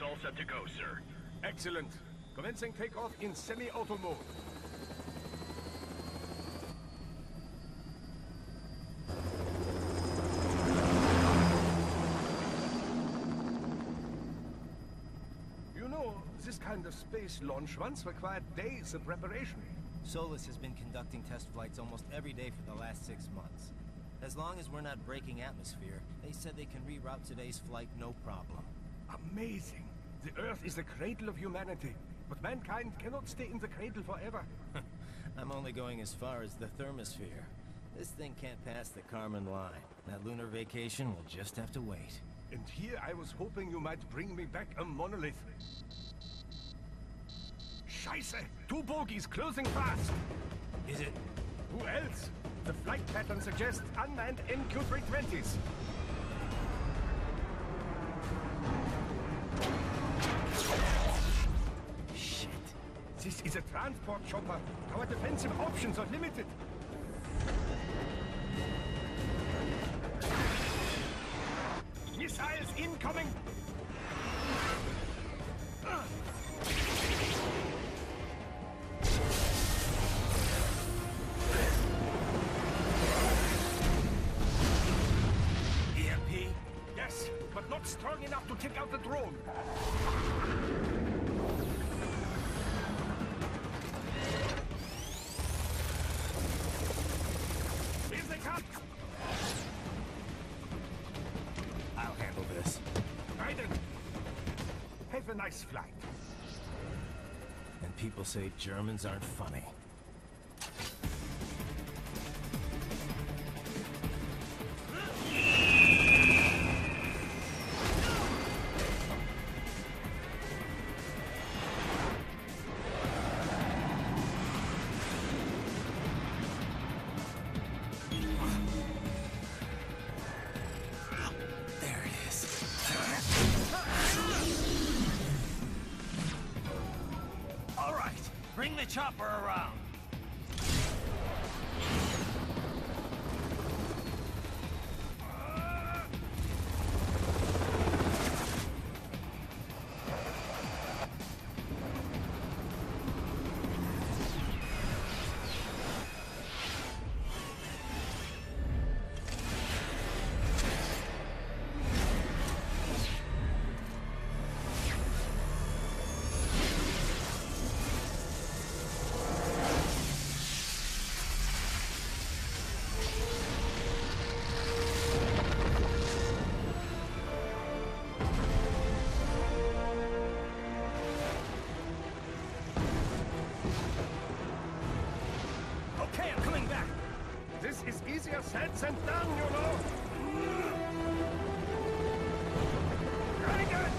All set to go, sir. Excellent. Commencing takeoff in semi-auto mode. You know, this kind of space launch once required days of preparation. Solus has been conducting test flights almost every day for the last 6 months. As long as we're not breaking atmosphere, they said they can reroute today's flight no problem. Amazing. The Earth is the cradle of humanity, but mankind cannot stay in the cradle forever. I'm only going as far as the thermosphere. This thing can't pass the Kármán line. That lunar vacation will just have to wait. And here I was hoping you might bring me back a monolith. Scheiße! 2 bogies closing fast! Is it? Who else? The flight pattern suggests unmanned MQ-320s. Shit. This is a transport chopper. Our defensive options are limited. Missiles incoming! EMP? Yes, but not strong enough to take out the drone. Here they come! I'll handle this. Raiden! Have a nice flight. And people say Germans aren't funny. Bring the chopper around. Okay, I'm coming back. This is easier said than done, you know. Raiden!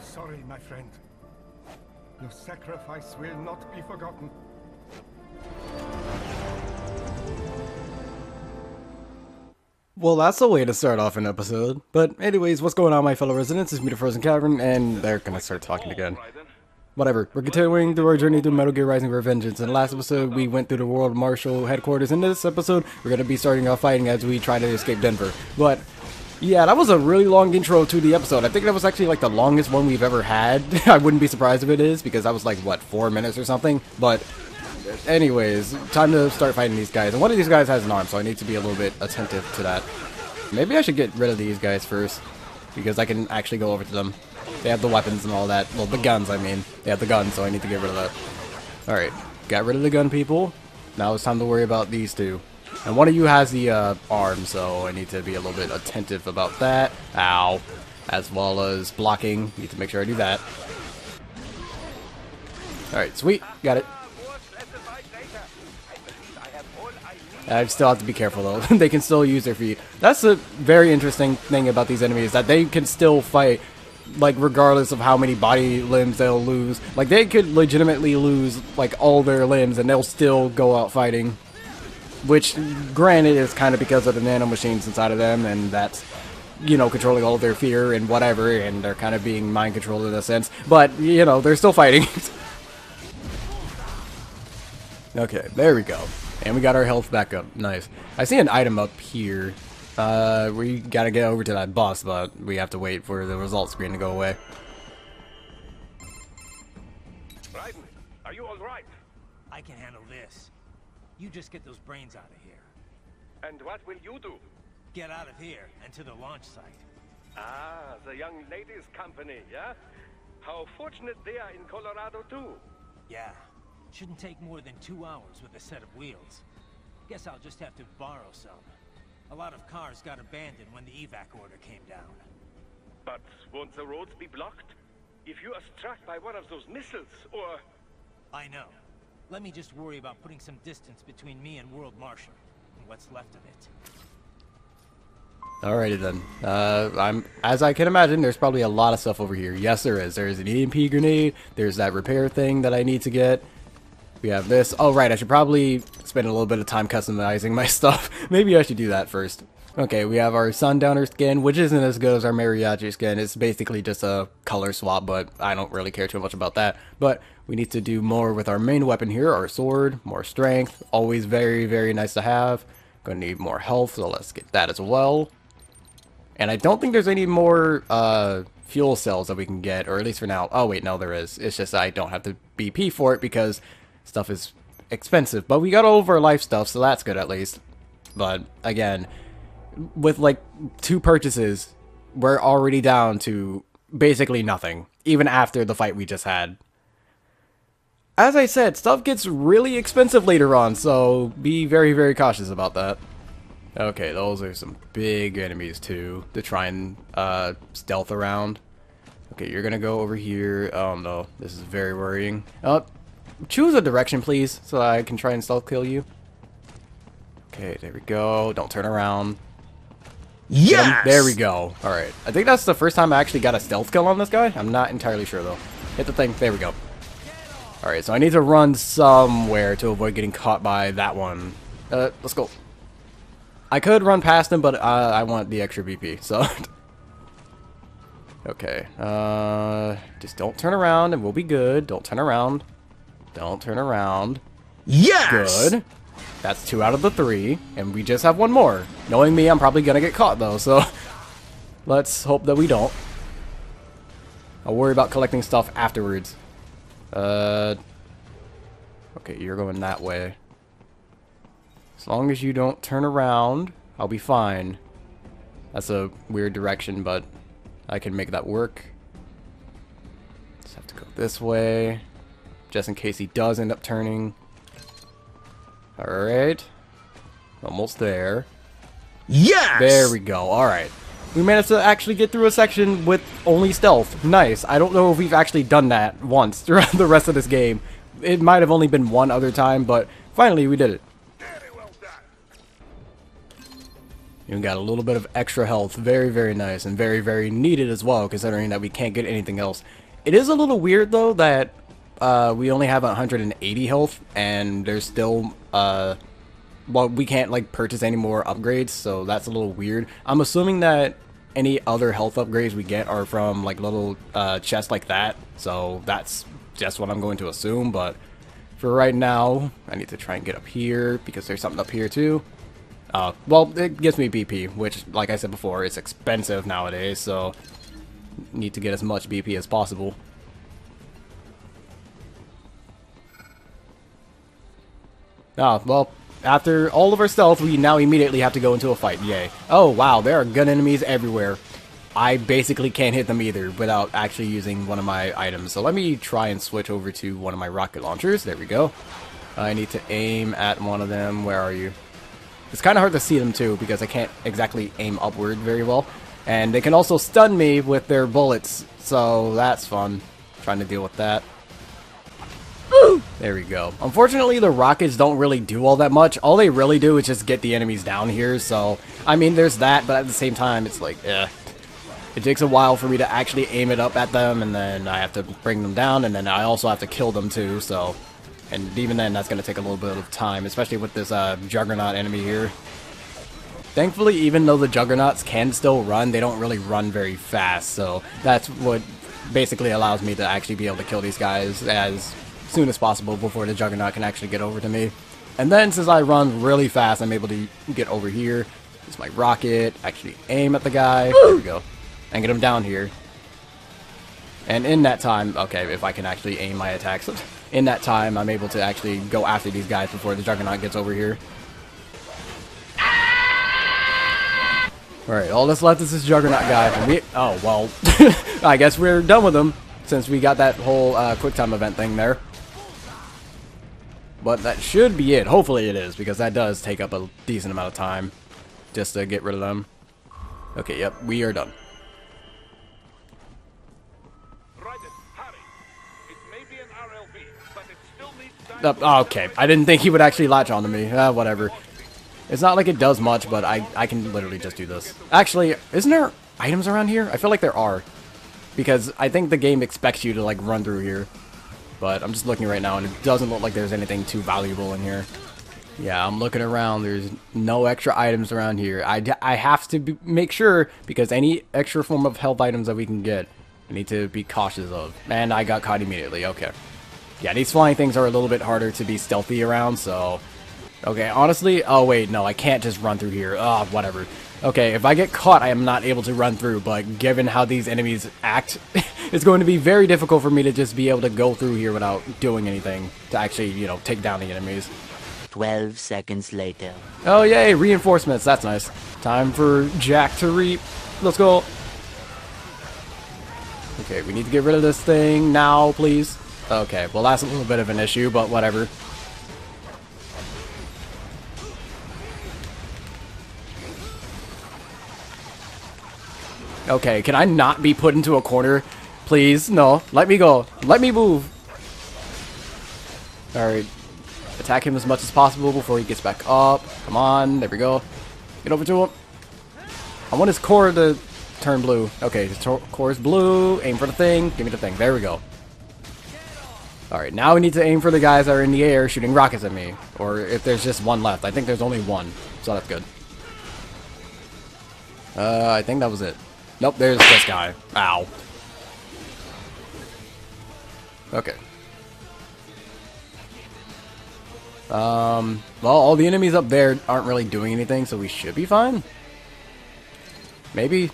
Sorry, my friend. Your sacrifice will not be forgotten. Well, that's a way to start off an episode. But anyways, what's going on, my fellow residents? It's me, TheFrozenCavern, and they're gonna start talking again. Whatever, we're continuing through our journey through Metal Gear Rising Revengeance. In the last episode, we went through the World Marshal headquarters. In this episode, we're gonna be starting off fighting as we try to escape Denver. But Yeah, that was a really long intro to the episode. I think that was actually like the longest one we've ever had. I wouldn't be surprised if it is, because that was like, what, 4 minutes or something? But anyways, time to start fighting these guys. And one of these guys has an arm, so I need to be a little bit attentive to that. Maybe I should get rid of these guys first, because I can actually go over to them. They have the weapons and all that. Well, the guns, I mean. They have the guns, so I need to get rid of that. Alright, got rid of the gun people. Now it's time to worry about these two. And one of you has the arm, so I need to be a little bit attentive about that. Ow. As well as blocking. Need to make sure I do that. Alright, sweet. Got it. I still have to be careful, though. They can still use their feet. That's a very interesting thing about these enemies, that they can still fight, like, regardless of how many body limbs they'll lose. Like, they could legitimately lose, like, all their limbs, and they'll still go out fighting. Which, granted, is kind of because of the nanomachines inside of them, and that's, you know, controlling all of their fear and whatever, and they're kind of being mind-controlled in a sense. But, you know, they're still fighting. Okay, there we go. And we got our health back up. Nice. I see an item up here. We gotta get over to that boss, but we have to wait for the result screen to go away. Raiden, are you alright? I can handle this. You just get those brains out of here. And what will you do? Get out of here and to the launch site. Ah, the young ladies' company, yeah? How fortunate they are in Colorado, too. Yeah. Shouldn't take more than 2 hours with a set of wheels. Guess I'll just have to borrow some. A lot of cars got abandoned when the evac order came down. But won't the roads be blocked? If you are struck by one of those missiles, or... I know. Let me just worry about putting some distance between me and World Marshal, and what's left of it. Alrighty then. As I can imagine, there's probably a lot of stuff over here. Yes, there is. There's an EMP grenade. There's that repair thing that I need to get. We have this. Oh, right. I should probably spend a little bit of time customizing my stuff. Maybe I should do that first. Okay, we have our Sundowner skin, which isn't as good as our Mariachi skin. It's basically just a color swap, but I don't really care too much about that. But we need to do more with our main weapon here, our sword, more strength. Always very, very nice to have. Gonna need more health, so let's get that as well. And I don't think there's any more fuel cells that we can get, or at least for now. Oh, wait, no, there is. It's just I don't have the BP for it because stuff is expensive. But we got all of our life stuff, so that's good at least. But, again, with like 2 purchases, we're already down to basically nothing, even after the fight we just had. As I said, stuff gets really expensive later on, so be very, very cautious about that. Okay, those are some big enemies too, to try and stealth around. Okay, you're gonna go over here. Oh no, this is very worrying. Choose a direction, please, so I can try and stealth kill you. Okay, there we go. Don't turn around. Yes! There we go. Alright. I think that's the first time I actually got a stealth kill on this guy. I'm not entirely sure, though. Hit the thing. There we go. Alright, so I need to run somewhere to avoid getting caught by that one. Let's go. I could run past him, but I want the extra BP, so... Okay. Just don't turn around, and we'll be good. Don't turn around. Don't turn around. Yes! Good. That's 2 out of the 3, and we just have 1 more. Knowing me, I'm probably gonna get caught though, so let's hope that we don't. I'll worry about collecting stuff afterwards. Okay, you're going that way. As long as you don't turn around, I'll be fine. That's a weird direction, but I can make that work. Just have to go this way, just in case he does end up turning. Alright. Almost there. Yes! There we go. Alright. We managed to actually get through a section with only stealth. Nice. I don't know if we've actually done that once throughout the rest of this game. It might have only been one other time, but finally we did it. Very well done. You got a little bit of extra health. Very, very nice. And very, very needed as well, considering that we can't get anything else. It is a little weird, though, that we only have 180 health, and there's still, well, we can't, like, purchase any more upgrades, so that's a little weird. I'm assuming that any other health upgrades we get are from, like, little, chests like that, so that's just what I'm going to assume, but for right now, I need to try and get up here, because there's something up here, too. Well, it gives me BP, which, like I said before, is expensive nowadays, so need to get as much BP as possible. Well, after all of our stealth, we now immediately have to go into a fight. Yay. Oh, wow, there are gun enemies everywhere. I basically can't hit them either without actually using one of my items. So let me try and switch over to one of my rocket launchers. There we go. I need to aim at one of them. Where are you? It's kind of hard to see them too because I can't exactly aim upward very well. And they can also stun me with their bullets, so that's fun. Trying to deal with that. There we go. Unfortunately, the rockets don't really do all that much. All they really do is just get the enemies down here, so... I mean, there's that, but at the same time, it's like, it takes a while for me to actually aim it up at them, and then I have to bring them down, and then I also have to kill them too, so... And even then, that's going to take a little bit of time, especially with this Juggernaut enemy here. Thankfully, even though the Juggernauts can still run, they don't really run very fast, so that's what basically allows me to actually be able to kill these guys as soon as possible before the Juggernaut can actually get over to me. And then, since I run really fast, I'm able to get over here, use my rocket, actually aim at the guy, there we go, and get him down here. And in that time, okay, if I can actually aim my attacks, in that time, I'm able to actually go after these guys before the Juggernaut gets over here. Alright, all that's left is this Juggernaut guy. Oh, well, I guess we're done with him, since we got that whole quick time event thing there. But that should be it. Hopefully it is, because that does take up a decent amount of time just to get rid of them. Okay, yep, we are done. Okay, I didn't think he would actually latch onto me. Whatever. It's not like it does much, but I can literally just do this. Actually, isn't there items around here? I feel like there are. Because I think the game expects you to, like, run through here. But I'm just looking right now, and it doesn't look like there's anything too valuable in here. Yeah, I'm looking around. There's no extra items around here. I have to make sure, because any extra form of health items that we can get, I need to be cautious of. And I got caught immediately. Okay. Yeah, these flying things are a little bit harder to be stealthy around, so... Okay, honestly... Oh, wait, no, I can't just run through here. Oh, whatever. Okay, if I get caught, I am not able to run through, but given how these enemies act, it's going to be very difficult for me to just be able to go through here without doing anything to actually, you know, take down the enemies. 12 seconds later. Oh, yay, reinforcements. That's nice. Time for Jack to reap. Let's go. Okay, we need to get rid of this thing now, please. Okay, well, that's a little bit of an issue, but whatever. Okay, can I not be put into a corner? Please, no. Let me go. Let me move. Alright. Attack him as much as possible before he gets back up. Come on, there we go. Get over to him. I want his core to turn blue. Okay, his core is blue. Aim for the thing. Give me the thing. There we go. Alright, now we need to aim for the guys that are in the air shooting rockets at me. Or if there's just one left. I think there's only one, so that's good. I think that was it. Nope, there's this guy. Ow. Okay. Well, all the enemies up there aren't really doing anything, so we should be fine. Maybe.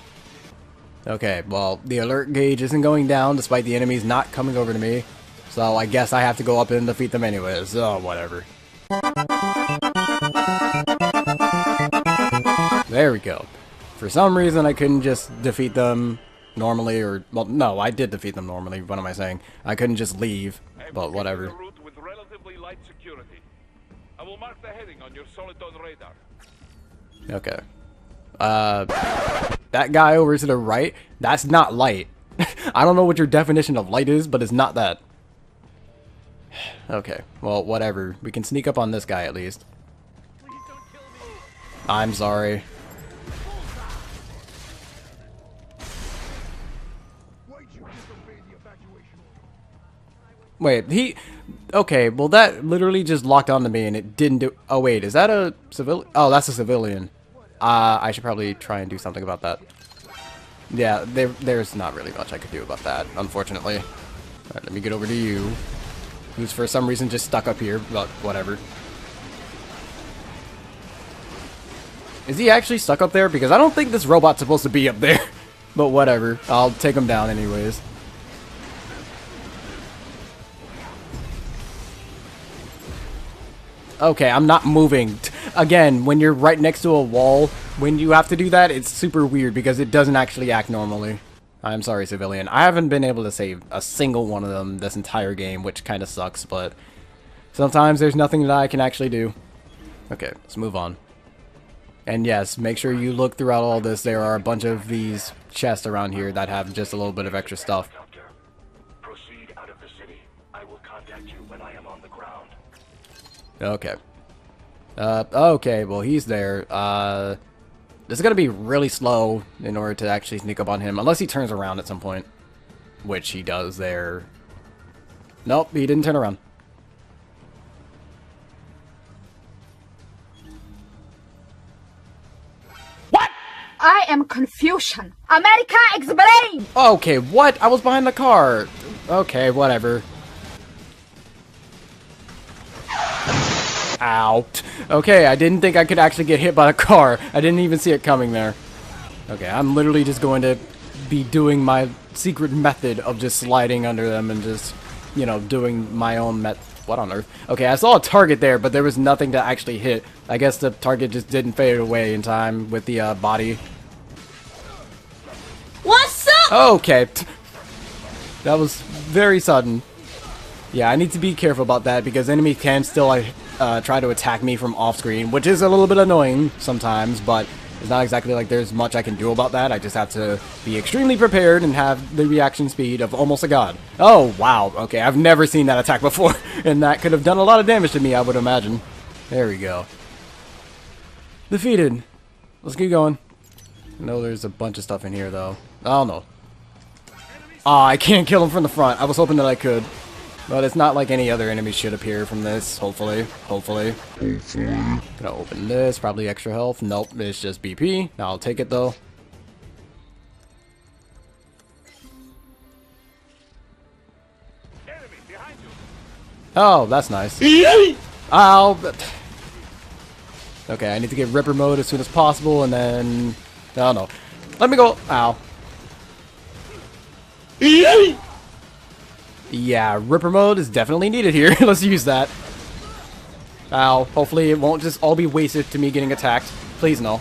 Okay, well, the alert gauge isn't going down despite the enemies not coming over to me. So I guess I have to go up and defeat them anyways. Oh, whatever. There we go. For some reason, I couldn't just defeat them normally, or... Well, no, I did defeat them normally. What am I saying? I couldn't just leave, but whatever. With relatively light security. I will mark the heading on your Soliton radar. Okay. That guy over to the right, that's not light. I don't know what your definition of light is, but it's not that. Okay, well, whatever. We can sneak up on this guy at least. I'm sorry. Wait, he... Okay, well that literally just locked onto me and it didn't do... Oh wait, is that a civilian? Oh, that's a civilian. I should probably try and do something about that. Yeah, there's not really much I could do about that, unfortunately. Alright, let me get over to you. Who's for some reason just stuck up here, but whatever. Is he actually stuck up there? Because I don't think this robot's supposed to be up there. But whatever. I'll take him down anyways. Okay, I'm not moving. Again, when you're right next to a wall, when you have to do that, it's super weird because it doesn't actually act normally. I'm sorry, civilian. I haven't been able to save a single one of them this entire game, which kind of sucks, but sometimes there's nothing that I can actually do. Okay, let's move on. And yes, make sure you look throughout all this. There are a bunch of these chests around here that have just a little bit of extra stuff. Proceed out of the city. I will contact you when I am on the ground. Okay. Okay, well, he's there. This is gonna be really slow in order to actually sneak up on him, unless he turns around at some point. Which he does there. Nope, he didn't turn around. I am confusion. America, explain! Okay, what? I was behind the car. Okay, whatever. Ow. Okay, I didn't think I could actually get hit by the car. I didn't even see it coming there. Okay, I'm literally just going to be doing my secret method of just sliding under them and just, you know, doing my own What on earth? Okay, I saw a target there, but there was nothing to actually hit. I guess the target just didn't fade away in time with the body. What's up? Okay. That was very sudden. Yeah, I need to be careful about that because enemies can still try to attack me from off screen, which is a little bit annoying sometimes, but it's not exactly like there's much I can do about that. I just have to be extremely prepared and have the reaction speed of almost a god. Oh, wow. Okay, I've never seen that attack before, and that could have done a lot of damage to me, I would imagine. There we go. Defeated. Let's keep going. I know there's a bunch of stuff in here, though. Oh, no. Ah, I can't kill him from the front. I was hoping that I could. But it's not like any other enemy should appear from this, hopefully. Hopefully. Gonna open this, probably extra health. Nope, it's just BP. I'll take it, though. Enemy behind you. Oh, that's nice. Ow. Okay, I need to get Ripper mode as soon as possible, and then... Oh, no. Let me go. Ow. Yeah, Ripper mode is definitely needed here. Let's use that. Ow. Hopefully it won't just all be wasted to me getting attacked. Please, no.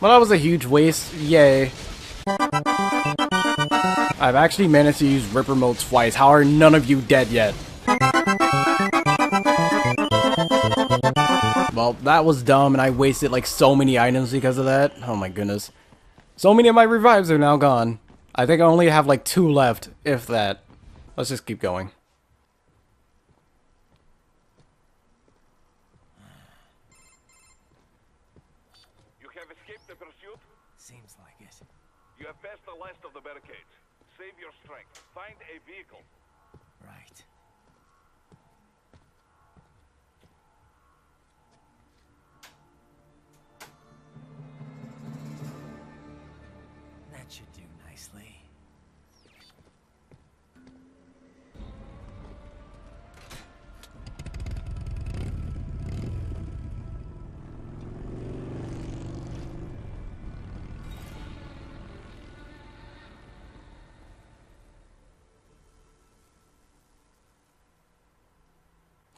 Well, that was a huge waste. Yay. I've actually managed to use Ripper mode twice. How are none of you dead yet? Well, that was dumb, and I wasted, like, so many items because of that. Oh my goodness. So many of my revives are now gone. I think I only have, like, 2 left, if that. Let's just keep going. You have escaped the pursuit? Seems like it. You have passed the last of the barricades. Save your strength. Find a vehicle. Right. That should do nicely.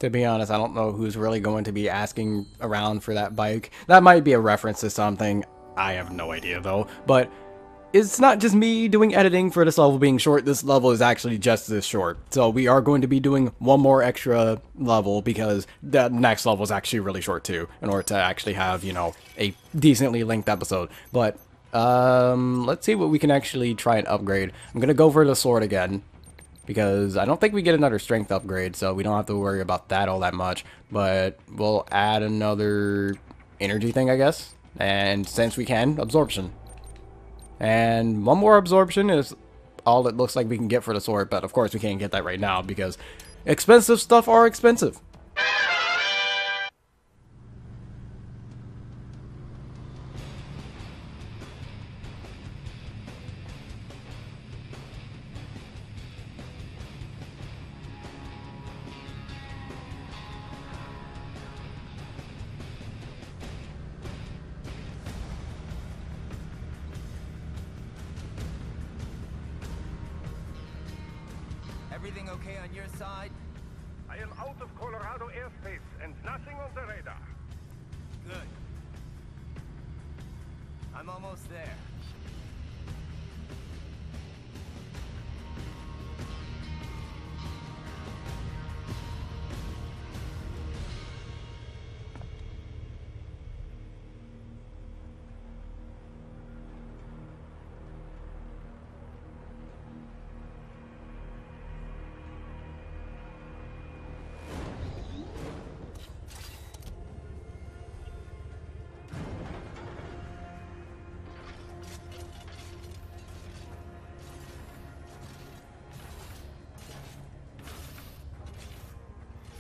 To be honest, I don't know who's really going to be asking around for that bike. That might be a reference to something. I have no idea, though. But it's not just me doing editing for this level being short. This level is actually just this short. So we are going to be doing one more extra level because the next level is actually really short, too, in order to actually have, you know, a decently length episode. But let's see what we can actually try and upgrade. I'm going to go for the sword again, because I don't think we get another strength upgrade, so we don't have to worry about that all that much. But we'll add another energy thing, I guess. And since we can, absorption. And one more absorption is all it looks like we can get for the sword, but of course we can't get that right now because expensive stuff are expensive. Everything okay on your side? I am out of Colorado airspace and nothing on the radar. Good. I'm almost there.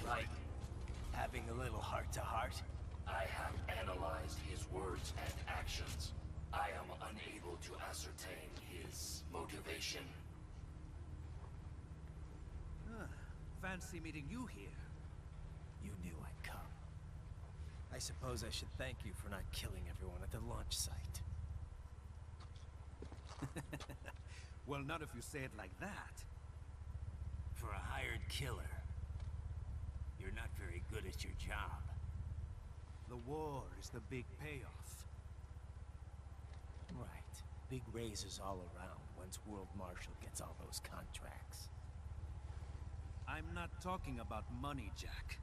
Right. Having a little heart-to-heart? I have analyzed his words and actions. I am unable to ascertain his motivation. Fancy meeting you here. You knew I'd come. I suppose I should thank you for not killing everyone at the launch site. Well, not if you say it like that. For a hired killer, you're not very good at your job. The war is the big payoff. Right. Big raises all around once World Marshal gets all those contracts. I'm not talking about money, Jack.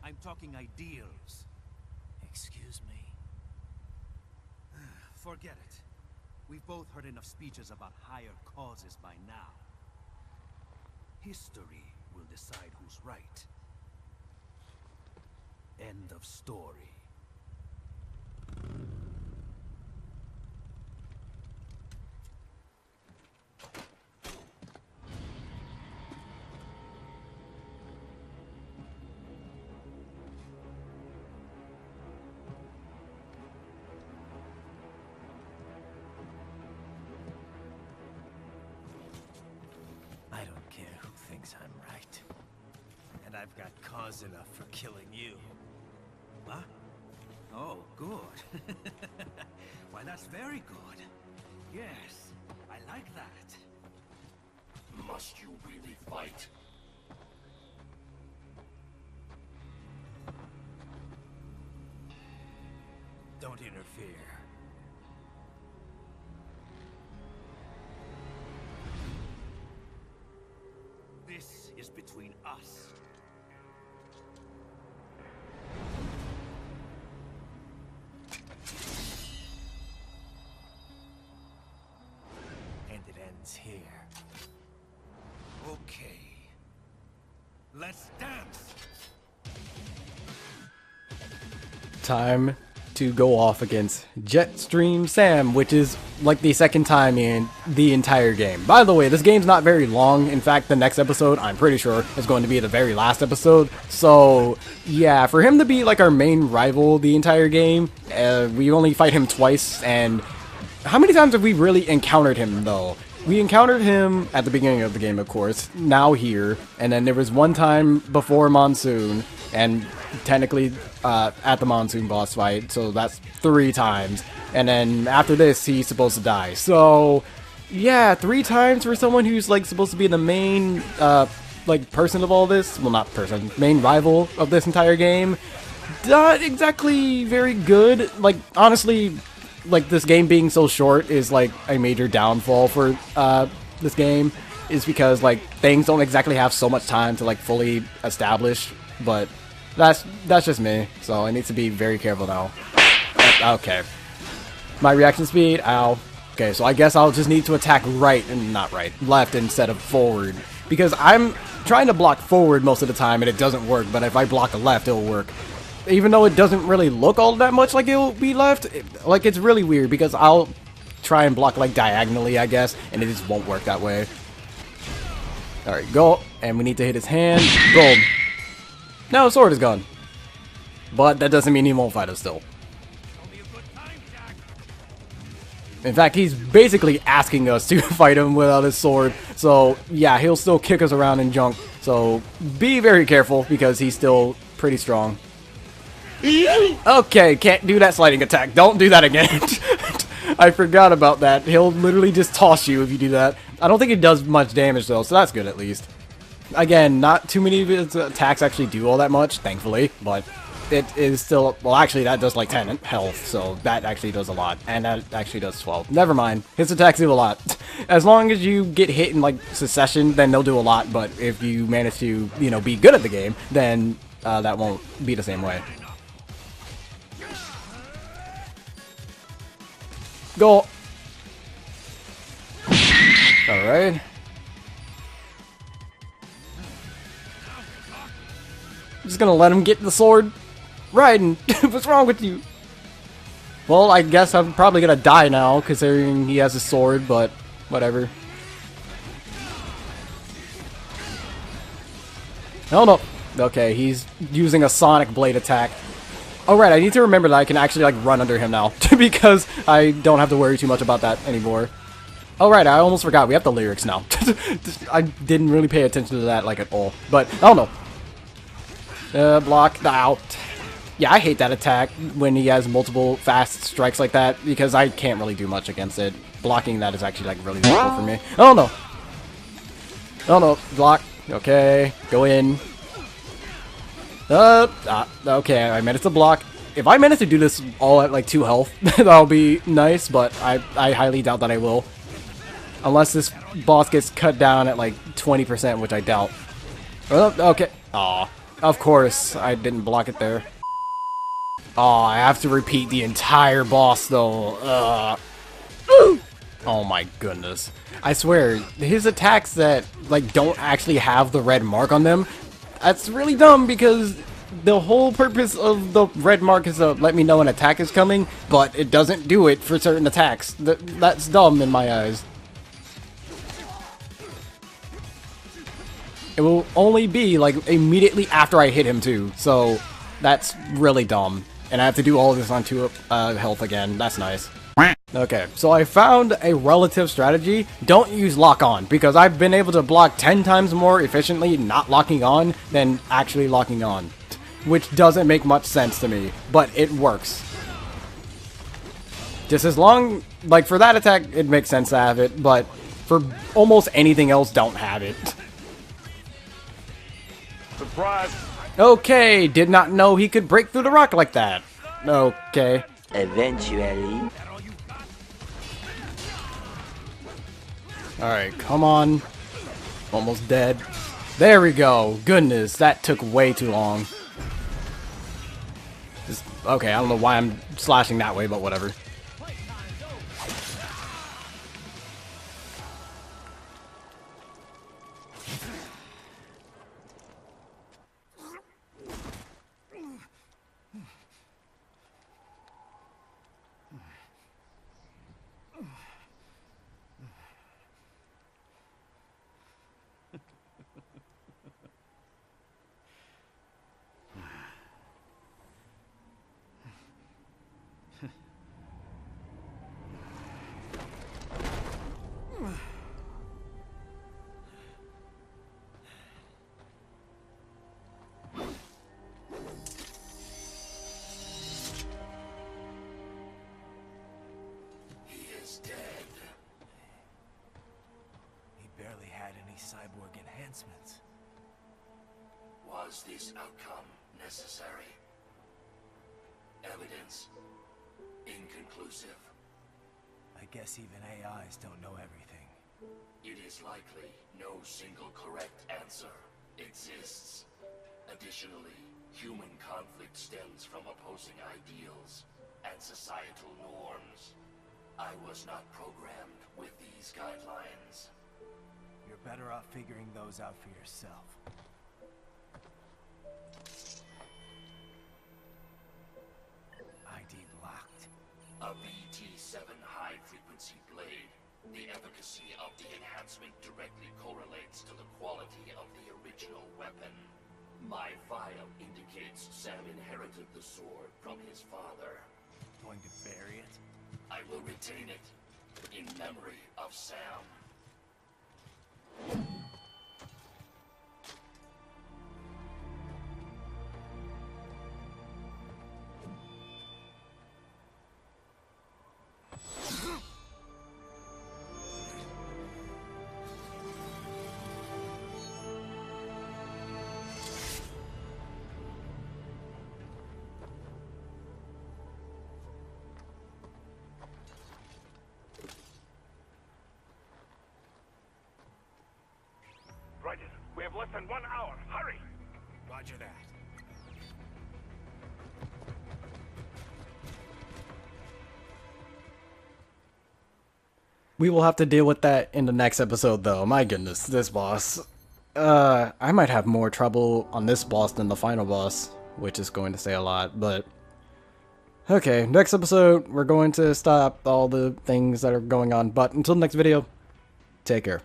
I'm talking ideals. Excuse me? Forget it. We've both heard enough speeches about higher causes by now. History will decide who's right. End of story. I don't care who thinks I'm right. And I've got cause enough for killing you. What? Oh, good. Why, that's very good. Yes, I like that. Must you really fight? Don't interfere. This is between us. And it ends here. Okay. Let's dance! Time to go off against Jetstream Sam, which is like the second time in the entire game. By the way, this game's not very long. In fact, the next episode, I'm pretty sure, is going to be the very last episode. So, yeah, for him to be like our main rival the entire game, we only fight him twice, and how many times have we really encountered him, though? We encountered him at the beginning of the game, of course, now here, and then there was one time before Monsoon, and technically at the Monsoon boss fight, so that's 3 times. And then after this, he's supposed to die. So, yeah, 3 times for someone who's like supposed to be the main like person of all this. Well, not person, main rival of this entire game. Not exactly very good. Like, honestly, like this game being so short is like a major downfall for this game, is because like things don't exactly have so much time to like fully establish. But that's just me, so I need to be very careful now. Okay, my reaction speed, ow. Okay, so I guess I'll just need to attack right and not right, left instead of forward, because I'm trying to block forward most of the time and it doesn't work. But if I block left, it'll work. Even though it doesn't really look all that much like it'll be left, like it's really weird because I'll try and block like diagonally, I guess, and it just won't work that way. Alright, go, and we need to hit his hand. Gold. Now his sword is gone. But that doesn't mean he won't fight us still. In fact, he's basically asking us to fight him without his sword. So, yeah, he'll still kick us around and junk. So, be very careful because he's still pretty strong. Okay, can't do that sliding attack. Don't do that again. I forgot about that. He'll literally just toss you if you do that. I don't think it does much damage though, so that's good at least. Again, not too many of his attacks actually do all that much, thankfully, but it is still, well actually that does like 10 health, so that actually does a lot, and that actually does 12. Never mind, his attacks do a lot. As long as you get hit in like succession, then they'll do a lot, but if you manage to, you know, be good at the game, then that won't be the same way. Go! Alright. Just gonna let him get the sword. Raiden, what's wrong with you? Well, I guess I'm probably gonna die now, considering he has a sword, but whatever. Oh no. Okay, he's using a Sonic Blade attack. Oh right, I need to remember that I can actually like run under him now, because I don't have to worry too much about that anymore. Oh right, I almost forgot, we have the lyrics now. I didn't really pay attention to that like at all, but I don't know. Block out. Yeah, I hate that attack when he has multiple fast strikes like that, because I can't really do much against it. Blocking that is actually like really difficult for me. Oh no! Oh no, block. Okay, go in. Okay, I managed to block. If I manage to do this all at like 2 health, that'll be nice, but I highly doubt that I will. Unless this boss gets cut down at like 20%, which I doubt. Oh, okay. Aw. Of course, I didn't block it there. Oh, I have to repeat the entire boss though. Oh my goodness. I swear, his attacks that like don't actually have the red mark on them, that's really dumb because the whole purpose of the red mark is to let me know an attack is coming, but it doesn't do it for certain attacks. That's dumb in my eyes. It will only be like immediately after I hit him too, so that's really dumb. And I have to do all this on 2 health again. That's nice. Okay, so I found a relative strategy. Don't use lock on, because I've been able to block 10 times more efficiently not locking on than actually locking on. Which doesn't make much sense to me, but it works. Just as long, like for that attack, it makes sense to have it, but for almost anything else, don't have it. Surprise! Okay, did not know he could break through the rock like that. Okay. Eventually. Alright, come on. Almost dead. There we go. Goodness, that took way too long. Okay, I don't know why I'm slashing that way, but whatever. cyborg enhancements. Was this outcome necessary? Evidence inconclusive. I guess even AIs don't know everything. It is likely no single correct answer exists. Additionally, human conflict stems from opposing ideals and societal norms. I was not programmed with these guidelines. You're better off figuring those out for yourself. ID locked. A Pt.10 high-frequency blade. The efficacy of the enhancement directly correlates to the quality of the original weapon. My file indicates Sam inherited the sword from his father. Going to bury it? I will retain it in memory of Sam. 1 hour. Hurry! Roger that. We will have to deal with that in the next episode, though. My goodness, this boss. I might have more trouble on this boss than the final boss, which is going to say a lot, but... Okay, next episode, we're going to stop all the things that are going on, but until next video, take care.